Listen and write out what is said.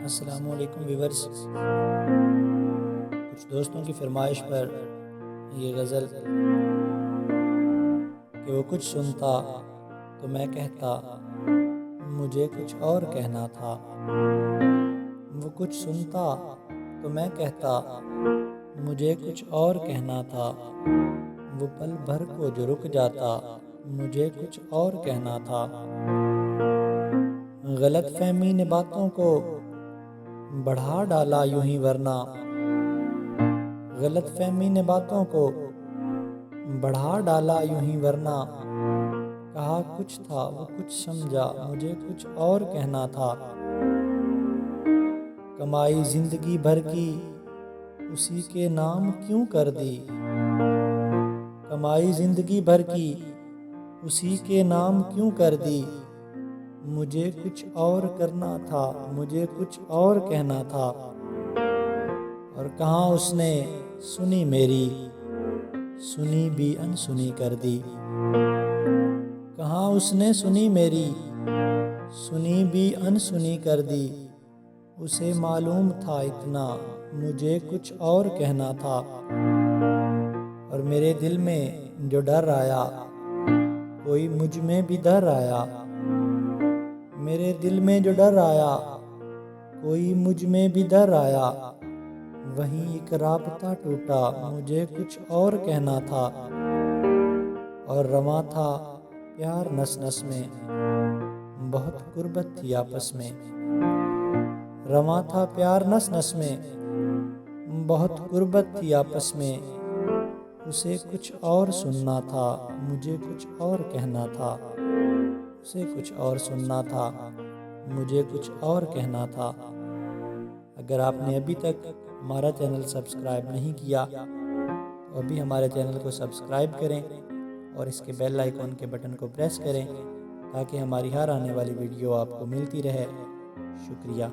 अस्सलामुअलैकुम व्यूअर्स। कुछ दोस्तों की फरमाइश पर ये गज़ल कि वो कुछ सुनता तो मैं कहता मुझे कुछ और कहना था। वो कुछ सुनता तो मैं कहता मुझे कुछ और कहना था। वो पल भर को जो रुक जाता मुझे कुछ और कहना था। गलत फहमी ने बातों को बढ़ा डाला यूं ही वरना, गलत फहमी ने बातों को बढ़ा डाला यूं ही वरना। कहा कुछ था वो कुछ समझा मुझे कुछ और कहना था। कमाई जिंदगी भर की उसी के नाम क्यों कर दी। कमाई जिंदगी भर की उसी के नाम क्यों कर दी। मुझे कुछ और करना था, मुझे कुछ और कहना था। और कहाँ उसने सुनी मेरी, सुनी भी अनसुनी कर दी। कहाँ उसने सुनी मेरी, सुनी भी अनसुनी कर दी। उसे मालूम था इतना मुझे कुछ और कहना था। और मेरे दिल में जो डर आया कोई मुझ में भी डर आया। मेरे दिल में जो डर आया कोई मुझ में भी डर आया। वहीं एक राबता टूटा मुझे कुछ और कहना था। और रवां था प्यार नस नस में, बहुत गुर्बत थी आपस में। रवां था प्यार नस नस में, बहुत गुर्बत थी आपस में। उसे कुछ और सुनना था, मुझे कुछ और कहना था। उसे कुछ और सुनना था, मुझे कुछ और कहना था। अगर आपने अभी तक हमारा चैनल सब्सक्राइब नहीं किया तो अभी हमारे चैनल को सब्सक्राइब करें और इसके बेल आइकॉन के बटन को प्रेस करें ताकि हमारी हर आने वाली वीडियो आपको मिलती रहे। शुक्रिया।